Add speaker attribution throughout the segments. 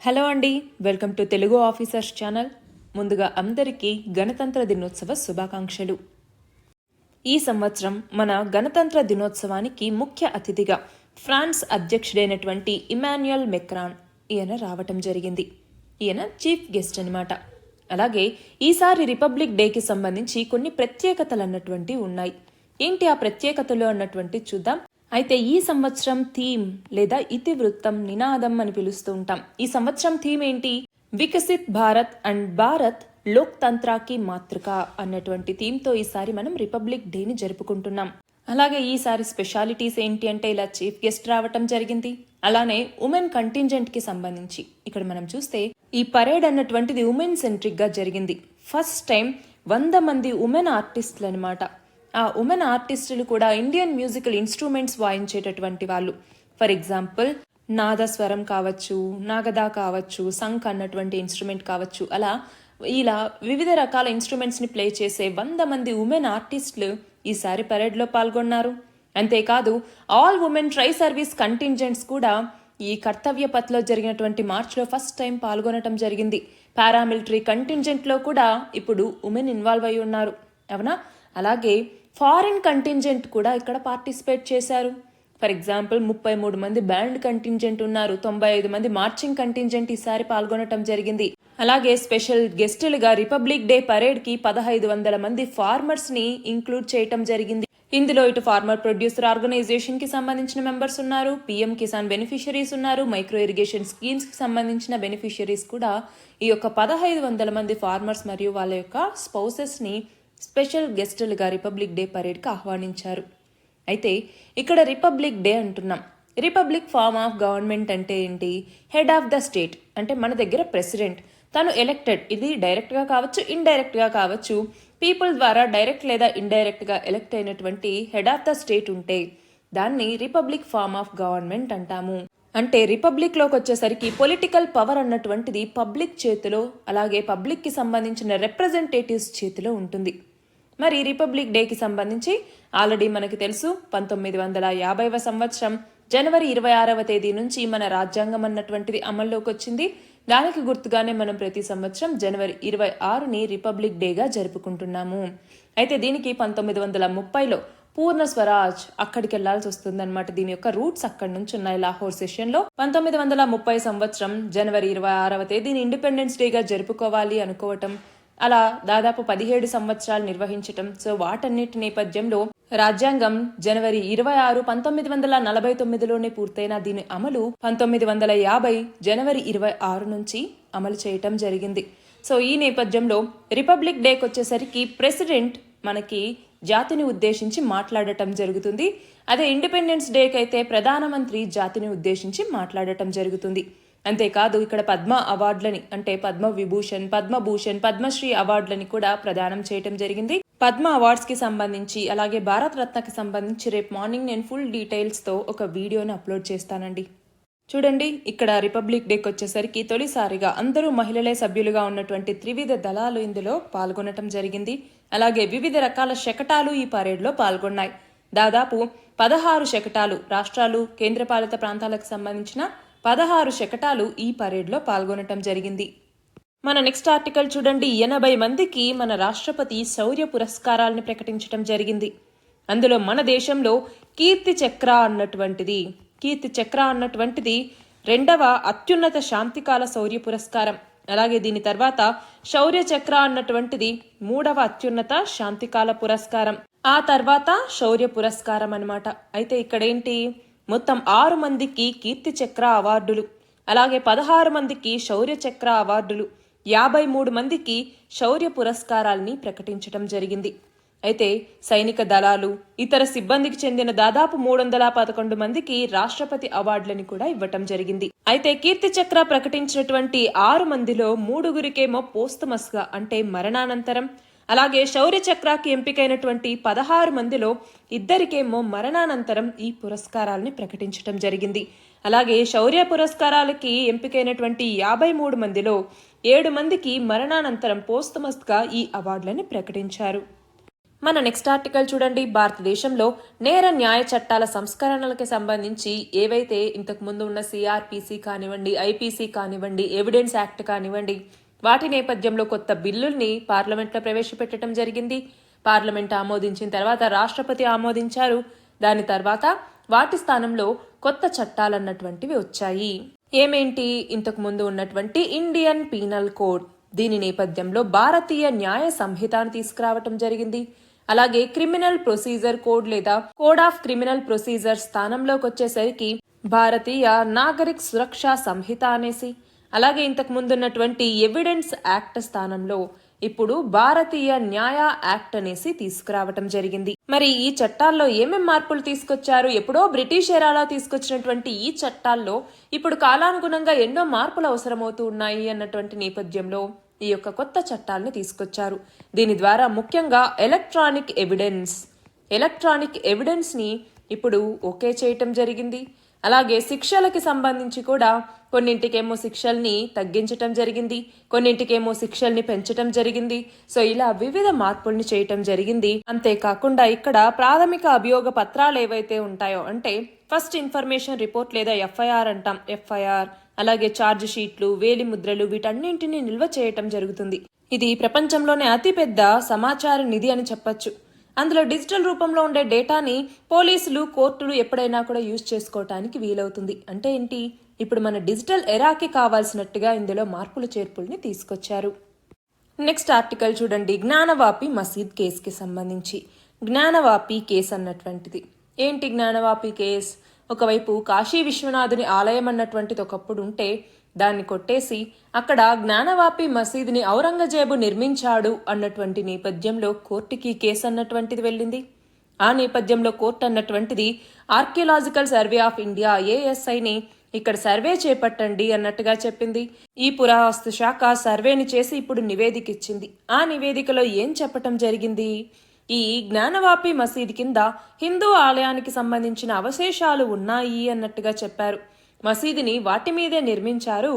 Speaker 1: Hello అండి, welcome to Telugu officers channel. ముందుగా అందరికీ గణతంత్ర దినోత్సవ శుభాకాంక్షలు. ఈ సంవత్సరం మన గణతంత్ర దినోత్సవానికి ముఖ్య అతిథిగా ఫ్రాన్స్ అధ్యక్షుడైనటువంటి ఇమాన్యుయల్ మెక్రాన్ ఈయన రావటం జరిగింది. ఈయన చీఫ్ గెస్ట్ అనమాట. అలాగే ఈసారి రిపబ్లిక్ డేకి సంబంధించి కొన్ని ప్రత్యేకతలు అన్నటువంటి ఉన్నాయి. ఏంటి ఆ ప్రత్యేకతలు అన్నటువంటి చూద్దాం. అయితే ఈ సంవత్సరం థీమ్ లేదా ఇతివృత్తం, నినాదం అని పిలుస్తూ ఉంటాం. ఈ సంవత్సరం థీమ్ ఏంటి? వికసిత్ భారత్ అండ్ భారత్ లోక్ తంత్రాకి మాతృక అన్నటువంటి థీమ్తో ఈసారి మనం రిపబ్లిక్ డేని జరుపుకుంటున్నాం. అలాగే ఈసారి స్పెషాలిటీస్ ఏంటి అంటే ఇలా చీఫ్ గెస్ట్ రావటం జరిగింది. అలానే ఉమెన్ కంటింజెంట్ కి సంబంధించి ఇక్కడ మనం చూస్తే ఈ పరేడ్ అన్నటువంటిది ఉమెన్ సెంట్రిక్ గా జరిగింది. ఫస్ట్ టైం 100 మంది ఉమెన్ ఆర్టిస్టులు అనమాట. ఆ ఉమెన్ ఆర్టిస్టులు కూడా ఇండియన్ మ్యూజికల్ ఇన్స్ట్రుమెంట్స్ వాయించేటటువంటి వాళ్ళు. ఫర్ ఎగ్జాంపుల్ నాదస్వరం కావచ్చు, నాగదా కావచ్చు, సంక్ అన్నటువంటి ఇన్స్ట్రుమెంట్ కావచ్చు. ఇలా వివిధ రకాల ఇన్స్ట్రుమెంట్స్ ని ప్లే చేసే 100 మంది ఉమెన్ ఆర్టిస్టులు ఈసారి పరేడ్లో పాల్గొన్నారు. అంతేకాదు all women tri service contingents కూడా ఈ కర్తవ్య పథ్లో జరిగినటువంటి మార్చ్లో ఫస్ట్ టైం పాల్గొనటం జరిగింది. పారామిలిటరీ కంటింజెంట్లో కూడా ఇప్పుడు ఉమెన్ ఇన్వాల్వ్ అయి ఉన్నారు, అవునా? అలాగే ఫారిన్ కంటింజెంట్ కూడా ఇక్కడ పార్టిసిపేట్ చేశారు. ఫర్ ఎగ్జాంపుల్ 33 మంది బ్యాండ్ కంటింజెంట్ ఉన్నారు, 95 మంది మార్చింగ్ కంటింజెంట్ ఈసారి పాల్గొనటం జరిగింది. అలాగే స్పెషల్ గెస్టులుగా రిపబ్లిక్ డే పరేడ్ కి 1500 మంది ఫార్మర్స్ ని ఇంక్లూడ్ చేయటం జరిగింది. ఇందులో ఇటు ఫార్మర్ ప్రొడ్యూసర్ ఆర్గనైజేషన్ కి సంబంధించిన మెంబర్స్ ఉన్నారు, పిఎం కిసాన్ బెనిఫిషరీస్ ఉన్నారు, మైక్రో ఇరిగేషన్ స్కీమ్స్ కి సంబంధించిన బెనిఫిషరీస్ కూడా ఈ యొక్క 1500 మంది ఫార్మర్స్ మరియు వాళ్ళ యొక్క స్పౌసెస్ ని స్పెషల్ గెస్టులుగా రిపబ్లిక్ డే పరేడ్కి ఆహ్వానించారు. అయితే ఇక్కడ రిపబ్లిక్ డే అంటున్నాం. రిపబ్లిక్ ఫార్మ్ ఆఫ్ గవర్నమెంట్ అంటే ఏంటి? హెడ్ ఆఫ్ ద స్టేట్ అంటే మన దగ్గర ప్రెసిడెంట్, తను ఎలక్టెడ్. ఇది డైరెక్ట్గా కావచ్చు, ఇండైరెక్ట్గా కావచ్చు. పీపుల్ ద్వారా డైరెక్ట్ లేదా ఇండైరెక్ట్గా ఎలక్ట్ అయినటువంటి హెడ్ ఆఫ్ ద స్టేట్ ఉంటే దాన్ని రిపబ్లిక్ ఫార్మ్ ఆఫ్ గవర్నమెంట్ అంటాము. అంటే రిపబ్లిక్ లోకి వచ్చేసరికి పొలిటికల్ పవర్ అన్నటువంటిది పబ్లిక్ చేతిలో, అలాగే పబ్లిక్ కి సంబంధించిన రిప్రజెంటేటివ్స్ చేతిలో ఉంటుంది. మరి రిపబ్లిక్ డేకి సంబంధించి ఆల్రెడీ మనకి తెలుసు, 1950వ సంవత్సరం జనవరి 26వ తేదీ నుంచి మన రాజ్యాంగం అన్నటువంటిది అమల్లోకి వచ్చింది. దానికి గుర్తుగానే మనం ప్రతి సంవత్సరం జనవరి 26ని రిపబ్లిక్ డేగా జరుపుకుంటున్నాము. అయితే దీనికి 1930లో పూర్ణ స్వరాజ్ అక్కడికి వెళ్లాల్సి వస్తుందన్నమాట. దీని యొక్క రూట్స్ అక్కడి నుంచి ఉన్నాయి. లాహోర్ సెషన్ లో 1930 సంవత్సరం జనవరి 26వ తేదీని ఇండిపెండెన్స్ డేగా జరుపుకోవాలి అనుకోవటం, అలా దాదాపు 17 సంవత్సరాలు నిర్వహించటం. సో వాటన్నిటి నేపథ్యంలో రాజ్యాంగం జనవరి 26, 1949లోనే పూర్తయిన దీని అమలు 1950 జనవరి 26 నుంచి అమలు చేయటం జరిగింది. సో ఈ నేపథ్యంలో రిపబ్లిక్ డేకి వచ్చేసరికి ప్రెసిడెంట్ మనకి జాతిని ఉద్దేశించి మాట్లాడటం జరుగుతుంది. అదే ఇండిపెండెన్స్ డేకి అయితే ప్రధానమంత్రి జాతిని ఉద్దేశించి మాట్లాడటం జరుగుతుంది. అంతేకాదు ఇక్కడ పద్మ అవార్డులని అంటే పద్మ విభూషణ్, పద్మభూషణ్, పద్మశ్రీ అవార్డులని కూడా ప్రదానం చేయటం జరిగింది. పద్మ అవార్డ్స్ కి సంబంధించి అలాగే భారత రత్నకి సంబంధించి రేపు మార్నింగ్ నేను ఫుల్ డీటెయిల్స్ తో ఒక వీడియోని అప్లోడ్ చేస్తానండి. చూడండి, ఇక్కడ రిపబ్లిక్ డేకి వచ్చేసరికి తొలిసారిగా అందరూ మహిళలే సభ్యులుగా ఉన్నటువంటి త్రివిధ దళాలు ఇందులో పాల్గొనటం జరిగింది. అలాగే వివిధ రకాల శకటాలు ఈ పరేడ్లో పాల్గొన్నాయి. దాదాపు 16 శకటాలు, రాష్ట్రాలు, కేంద్రపాలిత ప్రాంతాలకు సంబంధించిన 16 శకటాలు ఈ పరేడ్లో పాల్గొనటం జరిగింది. మన నెక్స్ట్ ఆర్టికల్ చూడండి. 80 మందికి మన రాష్ట్రపతి శౌర్య పురస్కారాలను ప్రకటించడం జరిగింది. అందులో మన దేశంలో కీర్తి చక్ర అన్నటువంటిది 2వ అత్యున్నత శాంతికాల శౌర్య పురస్కారం. అలాగే దీని తర్వాత శౌర్య చక్ర అన్నటువంటిది 3వ అత్యున్నత శాంతికాల పురస్కారం. ఆ తర్వాత శౌర్య పురస్కారం అన్నమాట. అయితే ఇక్కడ ఏంటి, మొత్తం 6 మందికి కీర్తి చక్ర అవార్డులు, అలాగే 16 మందికి శౌర్య చక్ర అవార్డులు, 53 మందికి శౌర్య పురస్కారాల్ని ప్రకటించడం జరిగింది. అయితే సైనిక దళాలు, ఇతర సిబ్బందికి చెందిన దాదాపు 311 మందికి రాష్ట్రపతి అవార్డులని కూడా ఇవ్వటం జరిగింది. అయితే కీర్తి చక్ర ప్రకటించినటువంటి 6 మందిలో 3గురికేమో పోస్టమస్ గా అంటే మరణానంతరం, అలాగే శౌర్య చక్రాకి ఎంపికైనటువంటి 16 మందిలో 2కేమో మరణానంతరం ఈ పురస్కారాలని ప్రకటించడం జరిగింది. అలాగే శౌర్య పురస్కారాలకి ఎంపికైనటువంటి 53 మందిలో 7 మందికి మరణానంతరం పోస్టమస్ గా ఈ అవార్డులని ప్రకటించారు. మన నెక్స్ట్ ఆర్టికల్ చూడండి. భారతదేశంలో నేర న్యాయ చట్టాల సంస్కరణలకి సంబంధించి ఏవైతే ఇంతకు ముందు ఉన్న సిఆర్పిసి కానివ్వండి, ఐపీసీ కానివ్వండి, ఎవిడెన్స్ యాక్ట్ కానివ్వండి, వాటి నేపథ్యంలో కొత్త బిల్లుల్ని పార్లమెంట్లో ప్రవేశపెట్టడం జరిగింది. పార్లమెంట్ ఆమోదించిన తర్వాత రాష్ట్రపతి ఆమోదించారు. దాని తర్వాత వాటి స్థానంలో కొత్త చట్టాలన్నటువంటివి వచ్చాయి. ఏమేంటి? ఇంతకు ముందు ఉన్నటువంటి ఇండియన్ పీనల్ కోడ్, దీని నేపథ్యంలో భారతీయ న్యాయ సంహితను తీసుకురావటం జరిగింది. అలాగే క్రిమినల్ ప్రొసీజర్ కోడ్ లేదా కోడ్ ఆఫ్ క్రిమినల్ ప్రొసీజర్ స్థానంలోకి వచ్చేసరికి భారతీయ నాగరిక్ సురక్షా సంహిత అనేసి, అలాగే ఇంతకు ముందున్నటువంటి ఎవిడెన్స్ యాక్ట్ స్థానంలో ఇప్పుడు భారతీయ న్యాయ యాక్ట్ అనేసి తీసుకురావటం జరిగింది. మరి ఈ చట్టాల్లో ఏమేం మార్పులు తీసుకొచ్చారు? ఎప్పుడో బ్రిటిష్ ఎరాలో తీసుకొచ్చినటువంటి ఈ చట్టాల్లో ఇప్పుడు కాలానుగుణంగా ఎన్నో మార్పులు అవసరమవుతూ ఉన్నాయి అన్నటువంటి నేపథ్యంలో ఈ యొక్క కొత్త చట్టాలను తీసుకొచ్చారు. దీని ద్వారా ముఖ్యంగా ఎలక్ట్రానిక్ ఎవిడెన్స్ ని ఇప్పుడు ఓకే చేయటం జరిగింది. అలాగే శిక్షలకి సంబంధించి కూడా కొన్నింటికేమో శిక్షల్ని తగ్గించటం జరిగింది, కొన్నింటికేమో శిక్షల్ని పెంచటం జరిగింది. సో ఇలా వివిధ మార్పుల్ని చేయటం జరిగింది. అంతేకాకుండా ఇక్కడ ప్రాథమిక అభియోగ పత్రాలు ఏవైతే ఉంటాయో, అంటే ఫస్ట్ ఇన్ఫర్మేషన్ రిపోర్ట్ లేదా ఎఫ్ఐఆర్ అంటాం, ఎఫ్ఐఆర్, అలాగే ఛార్జ్ షీట్లు, వేలి ముద్రలు, వీటన్నింటినీ నిల్వ చేయటం జరుగుతుంది. ఇది ప్రపంచంలోనే అతిపెద్ద సమాచార నిధి అని చెప్పొచ్చు. అందులో డిజిటల్ రూపంలో ఉండే డేటాని పోలీసులు, కోర్టులు ఎప్పుడైనా కూడా యూజ్ చేసుకోవటానికి వీలవుతుంది. అంటే ఏంటి? ఇప్పుడు మన డిజిటల్ ఎరాకి కావాల్సినట్టుగా ఇందులో మార్పులు చేర్పుల్ని తీసుకొచ్చారు. నెక్స్ట్ ఆర్టికల్ చూడండి. జ్ఞానవాపి మసీద్ కేసుకి సంబంధించి. జ్ఞానవాపి కేసు అన్నటువంటిది ఏంటి? జ్ఞానవాపి కేసు ఒకవైపు కాశీ విశ్వనాథుని ఆలయం అన్నటువంటిది ఒకప్పుడు ఉంటే దాన్ని కొట్టేసి అక్కడ జ్ఞానవాపి మసీదుని ఔరంగజేబు నిర్మించాడు అన్నటువంటి నేపథ్యంలో కోర్టుకి కేసు అన్నటువంటిది వెళ్ళింది. ఆ నేపథ్యంలో కోర్టు అన్నటువంటిది ఆర్కియలాజికల్ సర్వే ఆఫ్ ఇండియా ఏఎస్ఐని ఇక్కడ సర్వే చేపట్టండి అన్నట్టుగా చెప్పింది. ఈ పురావస్తు శాఖ సర్వేని చేసి ఇప్పుడు నివేదిక ఇచ్చింది. ఆ నివేదికలో ఏం చెప్పటం జరిగింది? ఈ జ్ఞానవాపి మసీద్ కింద హిందూ ఆలయానికి సంబంధించిన అవశేషాలు ఉన్నాయి అన్నట్టుగా చెప్పారు. మసీదుని వాటి మీదే నిర్మించారు.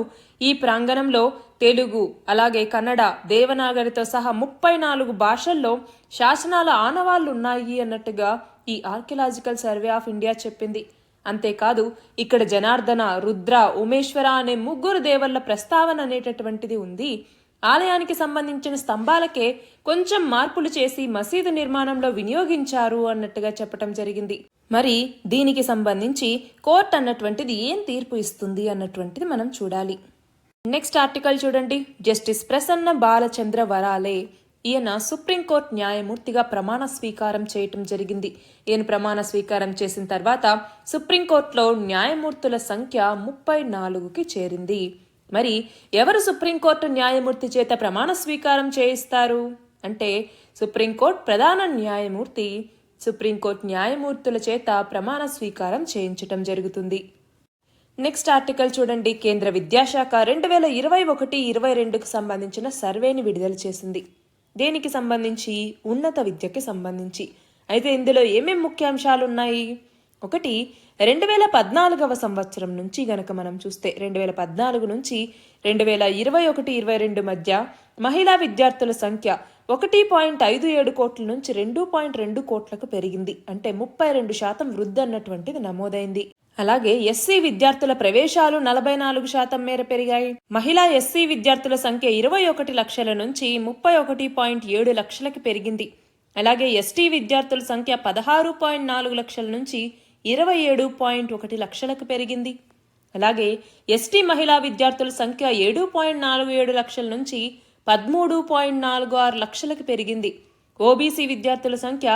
Speaker 1: ఈ ప్రాంగణంలో తెలుగు, అలాగే కన్నడ, దేవనాగరితో సహా 34 భాషల్లో శాసనాల ఆనవాళ్లు ఉన్నాయి అన్నట్టుగా ఈ ఆర్కియలాజికల్ సర్వే ఆఫ్ ఇండియా చెప్పింది. అంతేకాదు ఇక్కడ జనార్దన, రుద్ర, ఉమేశ్వర అనే 3 దేవళ్ల ప్రస్తావన అనేటటువంటిది ఉంది. ఆలయానికి సంబంధించిన స్తంభాలకే కొంచెం మార్పులు చేసి మసీదు నిర్మాణంలో వినియోగించారు అన్నట్టుగా చెప్పటం జరిగింది. మరి దీనికి సంబంధించి కోర్టు అన్నటువంటిది ఏం తీర్పు ఇస్తుంది అన్నటువంటిది మనం చూడాలి. నెక్స్ట్ ఆర్టికల్ చూడండి. జస్టిస్ ప్రసన్న బాలచంద్ర వరాలే, ఈయన సుప్రీంకోర్టు న్యాయమూర్తిగా ప్రమాణ స్వీకారం చేయటం జరిగింది. ఈయన ప్రమాణ స్వీకారం చేసిన తర్వాత సుప్రీంకోర్టులో న్యాయమూర్తుల సంఖ్య 34కి చేరింది. మరి ఎవరు సుప్రీంకోర్టు న్యాయమూర్తి చేత ప్రమాణ స్వీకారం చేయిస్తారు అంటే సుప్రీంకోర్టు ప్రధాన న్యాయమూర్తి సుప్రీంకోర్టు న్యాయమూర్తుల చేత ప్రమాణ స్వీకారం చేయించటం జరుగుతుంది. నెక్స్ట్ ఆర్టికల్ చూడండి. కేంద్ర విద్యాశాఖ 2021-22కు సంబంధించిన సర్వేని విడుదల చేసింది. దేనికి సంబంధించి? ఉన్నత విద్యకి సంబంధించి. అయితే ఇందులో ఏమేం ముఖ్యాంశాలు ఉన్నాయి? ఒకటి, 2014వ సంవత్సరం నుంచి గనక మనం చూస్తే 2014 నుంచి 2021-22 మధ్య మహిళా విద్యార్థుల సంఖ్య 1.57 కోట్ల నుంచి 2.2 కోట్లకు పెరిగింది. అంటే 32% వృద్ధి అన్నటువంటిది నమోదైంది. అలాగే ఎస్సీ విద్యార్థుల ప్రవేశాలు 44% మేర పెరిగాయి. మహిళా ఎస్సీ విద్యార్థుల సంఖ్య 21 లక్షల నుంచి 31.7 లక్షలకు పెరిగింది. అలాగే ఎస్టీ విద్యార్థుల సంఖ్య 16.4 లక్షల నుంచి 27.1 లక్షలకు పెరిగింది. అలాగే ఎస్టీ మహిళా విద్యార్థుల సంఖ్య 7.47 లక్షల నుంచి 13.46 లక్షలకు పెరిగింది. ఓబీసీ విద్యార్థుల సంఖ్య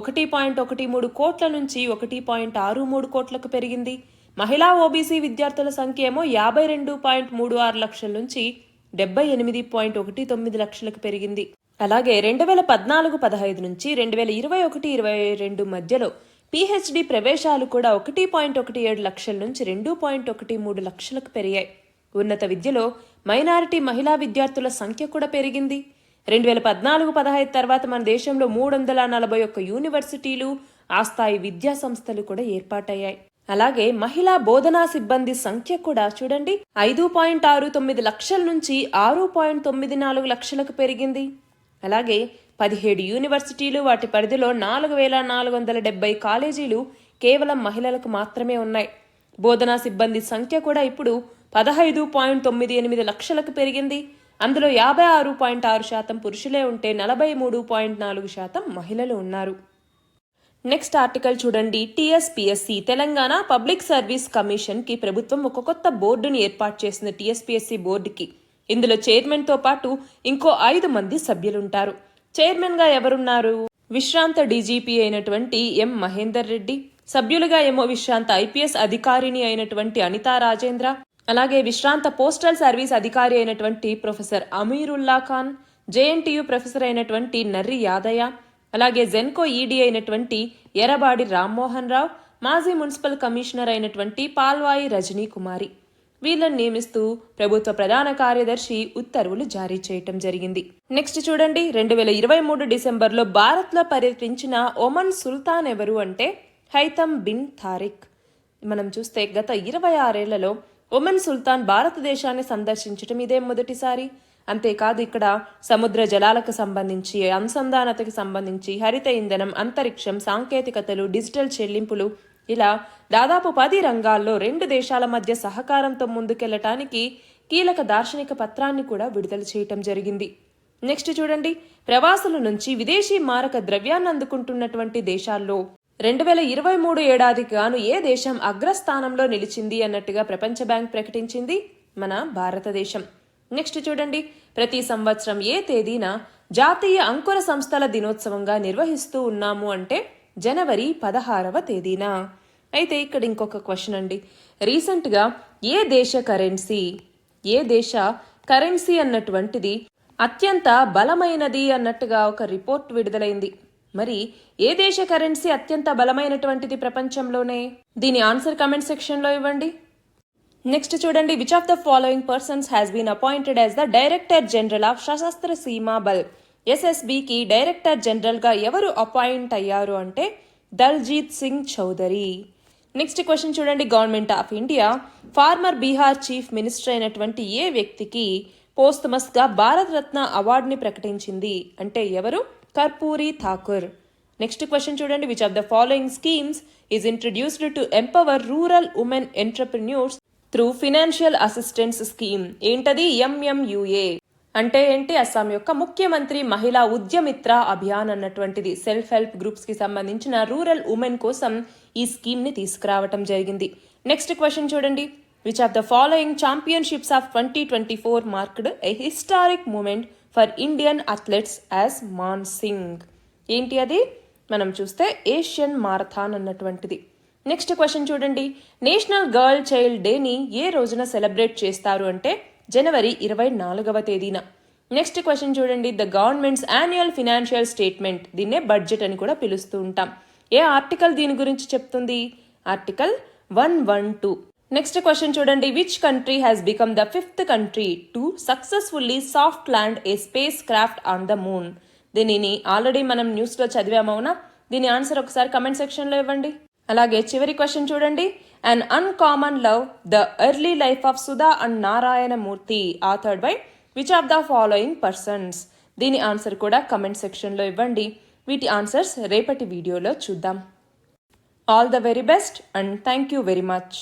Speaker 1: 1.13 కోట్ల నుంచి 1.63 కోట్లకు పెరిగింది. మహిళా ఓబీసీ విద్యార్థుల సంఖ్య ఏమో 52.36 లక్షల నుంచి 78.19 లక్షలకు పెరిగింది. అలాగే 2014-15 నుంచి 2021-22 మధ్యలో పిహెచ్డి ప్రవేశాలు కూడా 1.17 లక్షల నుంచి 2.13 లక్షలకు పెరిగాయి. ఉన్నత విద్యలో మైనారిటీ మహిళా విద్యార్థుల సంఖ్య కూడా పెరిగింది. 2014-15 తర్వాత మన దేశంలో 341 యూనివర్సిటీలు, ఆ స్థాయి విద్యా సంస్థలు కూడా ఏర్పాటయ్యాయి. అలాగే మహిళా బోధనా సిబ్బంది సంఖ్య కూడా చూడండి 5.69 లక్షల నుంచి 6.94 లక్షలకు పెరిగింది. అలాగే 17 యూనివర్సిటీలు, వాటి పరిధిలో 4470 కాలేజీలు కేవలం మహిళలకు మాత్రమే ఉన్నాయి. బోధనా సిబ్బంది సంఖ్య కూడా ఇప్పుడు 15.98 లక్షలకు పెరిగింది. అందులో 56.6% పురుషులే ఉంటే 43.4% మహిళలు ఉన్నారు. నెక్స్ట్ ఆర్టికల్ చూడండి. టీఎస్పీఎస్సీ తెలంగాణ పబ్లిక్ సర్వీస్ కమిషన్కి ప్రభుత్వం ఒక కొత్త బోర్డుని ఏర్పాటు చేసింది. టీఎస్పీఎస్సీ బోర్డుకి ఇందులో చైర్మన్తో పాటు ఇంకో 5 మంది సభ్యులుంటారు. చైర్మన్గా ఎవరున్నారు? విశ్రాంత డీజీపీ అయినటువంటి ఎం మహేందర్ రెడ్డి, సభ్యులుగా ఏమో విశ్రాంత ఐపీఎస్ అధికారిని అయినటువంటి అనితా రాజేంద్ర, అలాగే విశ్రాంత పోస్టల్ సర్వీస్ అధికారి అయినటువంటి professor Amirullah Khan, JNTU professor అయినటువంటి నర్రి యాదయ్య, అలాగే జెన్కో ఈడీ అయినటువంటి ఎర్రబాడి రామ్మోహన్ రావు, మాజీ మున్సిపల్ కమిషనర్ అయినటువంటి పాల్వాయి రజనీ కుమారి. వీళ్ళని నియమిస్తూ ప్రభుత్వ ప్రధాన కార్యదర్శి ఉత్తర్వులు జారీ చేయటం జరిగింది. నెక్స్ట్ చూడండి. 2023 డిసెంబర్లో భారత్లో పర్యటించిన ఒమన్ సుల్తాన్ ఎవరు అంటే హైతమ్ బిన్ తారిక్. మనం చూస్తే గత 26 ఏళ్లలో ఒమన్ సుల్తాన్ భారతదేశాన్ని సందర్శించటం ఇదే మొదటిసారి. అంతేకాదు ఇక్కడ సముద్ర జలాలకు సంబంధించి, అనుసంధానతకి సంబంధించి, హరిత ఇంధనం, అంతరిక్షం, సాంకేతికతలు, డిజిటల్ చెల్లింపులు ఇలా దాదాపు 10 రంగాల్లో 2 దేశాల మధ్య సహకారంతో ముందుకెళ్లటానికి కీలక దార్శనిక పత్రాన్ని కూడా విడుదల చేయటం జరిగింది. నెక్స్ట్ చూడండి. ప్రవాసుల నుంచి విదేశీ మారక ద్రవ్యాన్ని అందుకుంటున్నటువంటి దేశాల్లో 2023 ఏడాదికి గాను ఏ దేశం అగ్రస్థానంలో నిలిచింది అన్నట్టుగా ప్రపంచ బ్యాంక్ ప్రకటించింది? మన భారతదేశం. నెక్స్ట్ చూడండి. ప్రతి సంవత్సరం ఏ తేదీన జాతీయ అంకుర సంస్థల దినోత్సవంగా నిర్వహిస్తూ ఉన్నాము అంటే జనవరి 16వ తేదీన. అయితే ఇక్కడ ఇంకొక క్వశ్చన్ అండి. రీసెంట్గా ఏ దేశ కరెన్సీ అన్నటువంటిది అత్యంత బలమైనది అన్నట్టుగా ఒక రిపోర్ట్ విడుదలైంది. మరి ఏ దేశ కరెన్సీ అత్యంత బలమైనటువంటిది ప్రపంచంలోనే? దీని ఆన్సర్ కమెంట్ సెక్షన్లో ఇవ్వండి. నెక్స్ట్ చూడండి. Which of the following persons has been appointed as the director general of Sashastra Seema Bal ఎస్ఎస్బికి డైరెక్టర్ జనరల్గా ఎవరు అపాయింట్ అయ్యారు అంటే దల్జీత్ సింగ్ చౌదరి. నెక్స్ట్ క్వశ్చన్ చూడండి. Government of India former Bihar chief minister అయినటువంటి ఏ వ్యక్తికి పోస్టమస్గా భారత్ రత్న అవార్డుని ప్రకటించింది అంటే ఎవరు? కర్పూరి ఠాకూర్. నెక్స్ట్ క్వశ్చన్ చూడండి. Which of the following schemes is introduced to empower rural women entrepreneurs through financial assistance scheme? ఏంటది? ఎంఎంయుఏ అంటే ఏంటి? అస్సాం యొక్క ముఖ్యమంత్రి మహిళా ఉద్యమిత్ర అభియాన్ అన్నటువంటిది సెల్ఫ్ హెల్ప్ గ్రూప్స్ కి సంబంధించిన రూరల్ ఉమెన్ కోసం ఈ స్కీమ్ ని తీసుకురావటం జరిగింది. నెక్స్ట్ క్వశ్చన్ చూడండి. Which of the following championships of 2024 marked a historic moment for Indian athletes as Mansingh? ఏంటి అది? మనం చూస్తే ఏషియన్ మారథాన్ అన్నటువంటిది. నెక్స్ట్ క్వశ్చన్ చూడండి. నేషనల్ గర్ల్ చైల్డ్ డేని ఏ రోజున సెలబ్రేట్ చేస్తారు అంటే జనవరి 24వ తేదీన. నెక్స్ట్ క్వశ్చన్ చూడండి. The government's annual financial statement, దీన్నే బడ్జెట్ అని కూడా పిలుస్తూ ఉంటాం. ఏ ఆర్టికల్ దీని గురించి చెప్తుంది? ఆర్టికల్ 112. నెక్స్ట్ క్వశ్చన్ చూడండి. Which country has become the 5th country to successfully soft land A space craft on the moon? దీనిని ఆల్రెడీ మనం న్యూస్లో చదివామవునా? దీని ఆన్సర్ ఒకసారి కమెంట్ సెక్షన్లో ఇవ్వండి. అలాగే చివరి క్వశ్చన్ చూడండి. Un uncommon love the early life of Sudha and Narayana Murthy authored by which of the following persons? దీని ఆన్సర్ కూడా కమెంట్ సెక్షన్లో ఇవ్వండి. వీటి ఆన్సర్స్ రేపటి వీడియోలో చూద్దాం. All the very best and thank you very much.